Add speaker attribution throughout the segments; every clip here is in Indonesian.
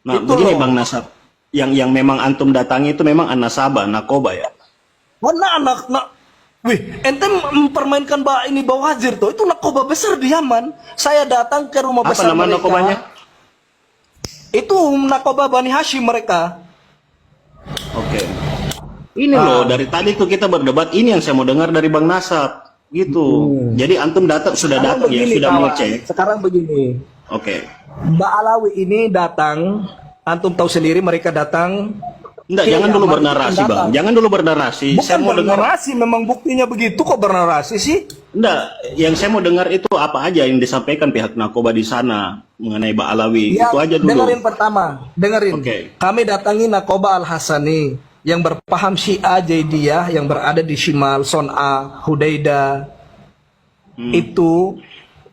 Speaker 1: Nah,
Speaker 2: Itu
Speaker 1: begini
Speaker 2: loh.
Speaker 1: Bang Nasab, yang memang antum datangi itu memang nasabah, nakoba ya.
Speaker 2: Mana anak nak, wih, ente mempermainkan ini Bawazir tuh, itu nakoba besar di Yaman. Saya datang ke rumah
Speaker 1: Apa
Speaker 2: besar
Speaker 1: nama nakobanya?
Speaker 2: mereka, itu nakoba Bani Hashim mereka.
Speaker 1: Oke. Ini loh,
Speaker 2: Ah,
Speaker 1: dari tadi tuh kita berdebat, ini yang saya mau dengar dari Bang Nasab. Gitu. Jadi antum sudah
Speaker 2: sekarang
Speaker 1: datang ya,
Speaker 2: begini
Speaker 1: sudah
Speaker 2: kawan,
Speaker 1: mengecek.
Speaker 2: sekarang begini.
Speaker 1: Oke.
Speaker 2: Mbak Alawi ini datang, antum tahu sendiri mereka datang
Speaker 1: Enggak,
Speaker 2: ke
Speaker 1: jangan dulu
Speaker 2: Yaman itu
Speaker 1: bernarasi, Bang.
Speaker 2: pendatang.
Speaker 1: Jangan dulu bernarasi. Saya
Speaker 2: Bukan
Speaker 1: mau dengar.
Speaker 2: bernarasi, memang buktinya begitu kok bernarasi sih.
Speaker 1: Enggak, yang saya mau dengar itu apa aja yang disampaikan pihak Nakoba di sana mengenai Mbak Alawi. Itu
Speaker 2: Yang
Speaker 1: aja dulu.
Speaker 2: dengerin pertama, dengerin.
Speaker 1: Oke.
Speaker 2: Kami datangi Nakoba Al-Hasani yang berpaham Syiah Jaidiyah yang berada di Shimal, Son'a, Hudaida. Itu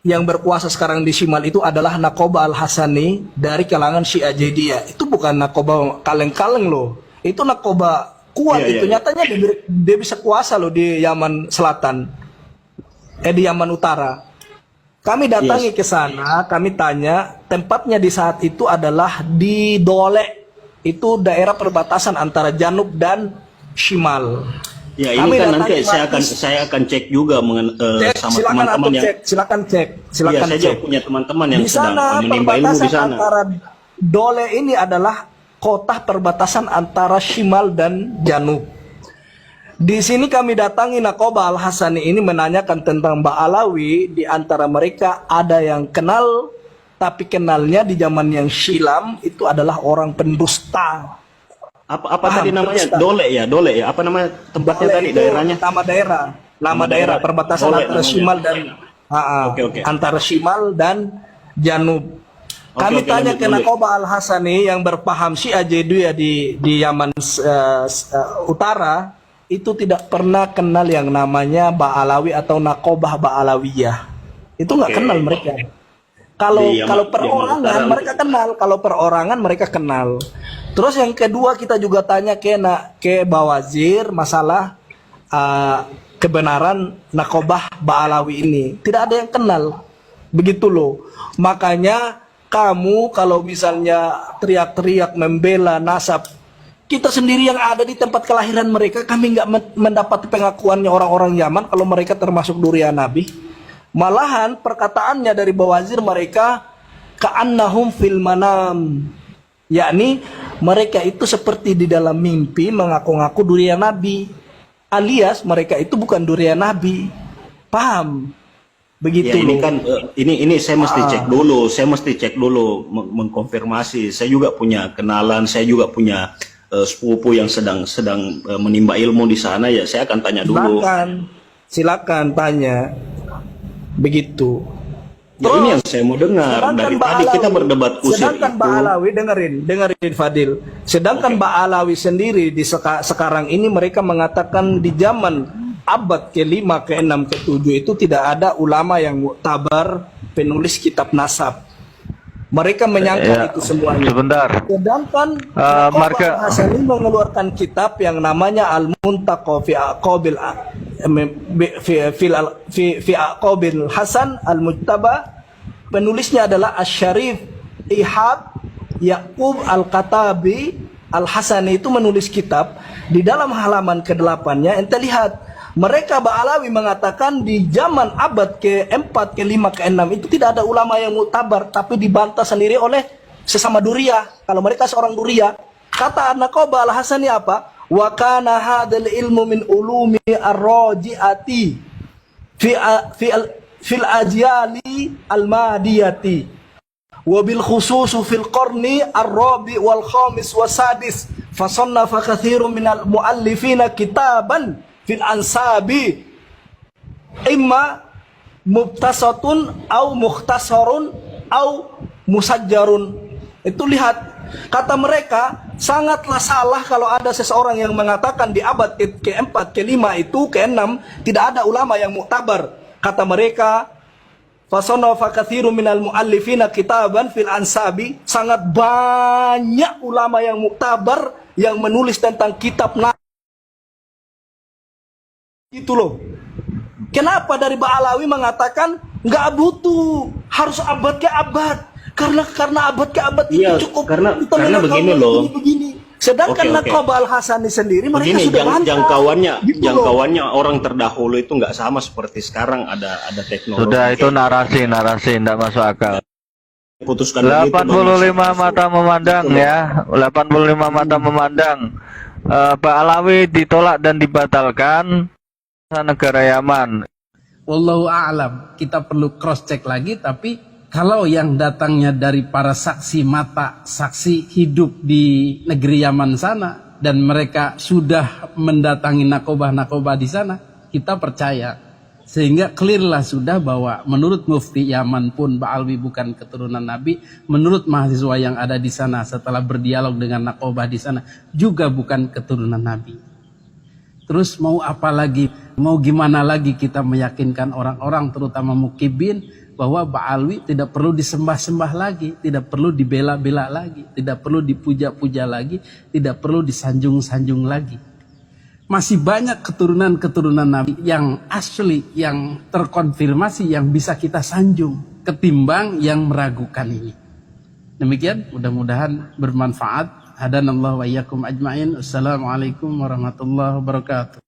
Speaker 2: yang berkuasa sekarang di Shimal itu adalah Nakoba Al-Hasani dari kalangan Syiah Jaidiyah. Itu bukan Nakoba kaleng-kaleng loh. Itu Nakoba kuat
Speaker 1: Iya, iya,
Speaker 2: itu.
Speaker 1: iya.
Speaker 2: Nyatanya dia bisa kuasa loh di Yaman Selatan. Di Yaman Utara. Kami datangi
Speaker 1: Yes.
Speaker 2: ke sana, kami tanya, tempatnya di saat itu adalah di Dole. Itu daerah perbatasan antara Janub dan Shimal.
Speaker 1: Ya, ini
Speaker 2: Kami
Speaker 1: kan
Speaker 2: datangi
Speaker 1: nanti
Speaker 2: Markis.
Speaker 1: saya akan cek juga
Speaker 2: Cek,
Speaker 1: sama
Speaker 2: silakan
Speaker 1: teman-teman
Speaker 2: antum
Speaker 1: yang
Speaker 2: cek, silakan cek,
Speaker 1: iya,
Speaker 2: silakan
Speaker 1: saya
Speaker 2: cek.
Speaker 1: juga punya teman-teman yang
Speaker 2: Di
Speaker 1: sedang
Speaker 2: sana
Speaker 1: menimba ilmu di
Speaker 2: perbatasan
Speaker 1: sana.
Speaker 2: antara Dole ini adalah kota perbatasan antara Shimal dan Janub. Di sini kami datangi Nakoba Al-Hasani ini menanyakan tentang Mbak Alawi. Di antara mereka ada yang kenal, tapi kenalnya di zaman yang silam itu adalah orang pendusta.
Speaker 1: Apa
Speaker 2: Paham,
Speaker 1: tadi namanya?
Speaker 2: pendusta.
Speaker 1: Dole ya. Apa nama tempatnya
Speaker 2: Dole
Speaker 1: tadi,
Speaker 2: itu
Speaker 1: daerahnya?
Speaker 2: nama daerah,
Speaker 1: Nama daerah.
Speaker 2: perbatasan
Speaker 1: Dole
Speaker 2: antara
Speaker 1: namanya.
Speaker 2: Shimal dan
Speaker 1: Oke, oke.
Speaker 2: antara Shimal dan Janub.
Speaker 1: Oke,
Speaker 2: Kami
Speaker 1: oke,
Speaker 2: tanya
Speaker 1: lanjut,
Speaker 2: ke
Speaker 1: lanjut.
Speaker 2: Nakoba Al-Hasani yang berpaham Syiah Jaidiyah di Yaman Utara, itu tidak pernah kenal yang namanya Ba'alawi atau Nakobah Ba'alawiyah. Itu nggak
Speaker 1: Oke.
Speaker 2: kenal mereka. Kalau
Speaker 1: Di
Speaker 2: kalau
Speaker 1: Yaman
Speaker 2: perorangan
Speaker 1: Utara.
Speaker 2: mereka kenal, kalau perorangan mereka kenal. Terus yang kedua kita juga tanya ke Bawazir masalah kebenaran Nakobah Ba'alawi ini. Tidak ada yang kenal. Begitu loh. Makanya kamu kalau misalnya teriak-teriak membela nasab kita sendiri yang ada di tempat kelahiran mereka, kami nggak mendapat pengakuannya orang-orang Yaman kalau mereka termasuk durian Nabi. Malahan perkataannya dari Bawazir mereka ka'annahum fil manam, yakni mereka itu seperti di dalam mimpi mengaku-ngaku durian Nabi, alias mereka itu bukan durian Nabi. Paham? Begitu
Speaker 1: Ya ini
Speaker 2: loh.
Speaker 1: kan ini saya mesti cek dulu, mengkonfirmasi. Saya juga punya kenalan, saya juga punya sepupu yang sedang menimba ilmu di sana ya. Saya akan tanya dulu.
Speaker 2: Silakan tanya. Begitu.
Speaker 1: Ya ini yang saya mau dengar. Dari tadi kita berdebat kusir
Speaker 2: Sedangkan
Speaker 1: itu.
Speaker 2: Mbak Alawi, dengerin Fadil. Sedangkan
Speaker 1: Oke.
Speaker 2: Mbak Alawi sendiri di sekarang ini mereka mengatakan di zaman abad ke-5, ke-6, ke-7 itu tidak ada ulama yang muktabar penulis kitab nasab. Mereka menyangka itu semuanya.
Speaker 3: Sebentar.
Speaker 2: Sedangkan
Speaker 3: Marka
Speaker 2: Hasani mengeluarkan kitab yang namanya Al-Muntaqa fi Aqabil fi Aqabil Hasan Al-Mujtaba. Penulisnya adalah Asy-Syarif Ihab Yaqub Al-Katabi Al-Hasani. Itu menulis kitab. Di dalam halaman ke-8-nya ente lihat, mereka Ba'alawi mengatakan di zaman abad ke-4, ke-5, ke-6 itu tidak ada ulama yang muktabar, tapi dibantah sendiri oleh sesama Duriyah. Kalau mereka seorang Duriyah, kata Nakoba Al-Hasani apa? Wa kana hadzal ilmu min ulumi ar-raji'ati fil ajyali al-madiyati wa bil khusus fil qarni ar-rabi wal khamis wasadis fa sannafa katsirun minal muallifina kitaban fil ansabi imma mubtasatun au mukhtasarun au musajjarun. Itu lihat, kata mereka sangatlah salah kalau ada seseorang yang mengatakan di abad ke-4, ke-5 itu, ke-6 tidak ada ulama yang muktabar. Kata mereka fasanafa katsirun minal muallifina kitaban fil ansabi, sangat banyak ulama yang muktabar yang menulis tentang kitab itu loh. Kenapa dari Ba'alawi mengatakan nggak butuh, harus abad ke abad. Karena abad ke abad
Speaker 1: Iya,
Speaker 2: itu cukup.
Speaker 1: karena
Speaker 2: kita melihat
Speaker 1: begini
Speaker 2: Allah
Speaker 1: loh.
Speaker 2: begini. Sedangkan
Speaker 1: Oke, oke.
Speaker 2: Naqabah Al-Hasani sendiri mereka
Speaker 1: Begini,
Speaker 2: sudah bantah.
Speaker 1: jangkauannya
Speaker 2: Gitu loh.
Speaker 1: jangkauannya orang terdahulu itu nggak sama seperti sekarang, ada teknologi.
Speaker 3: Sudah itu
Speaker 1: kayak
Speaker 3: narasi tidak masuk akal.
Speaker 1: putuskan begitu,
Speaker 3: 85 mata memandang
Speaker 1: Gitu loh.
Speaker 3: ya, 85 mata memandang. Pak Alawi ditolak dan dibatalkan negara Yaman.
Speaker 4: Wallahu a'lam. Kita perlu cross check lagi, tapi kalau yang datangnya dari para saksi mata, saksi hidup di negeri Yaman sana, dan mereka sudah mendatangi nakobah-nakobah di sana, kita percaya. Sehingga clearlah sudah bahwa menurut mufti Yaman pun Ba'alwi bukan keturunan Nabi, menurut mahasiswa yang ada di sana setelah berdialog dengan nakobah di sana juga bukan keturunan Nabi. Terus mau apa lagi, mau gimana lagi kita meyakinkan orang-orang terutama mukibin bahwa Ba'alwi tidak perlu disembah-sembah lagi, tidak perlu dibela-bela lagi, tidak perlu dipuja-puja lagi, tidak perlu disanjung-sanjung lagi. Masih banyak keturunan-keturunan Nabi yang asli, yang terkonfirmasi, yang bisa kita sanjung ketimbang yang meragukan ini. Demikian, mudah-mudahan bermanfaat. Hadanallahu wa iyyakum ajmain. Assalamualaikum warahmatullahi wabarakatuh.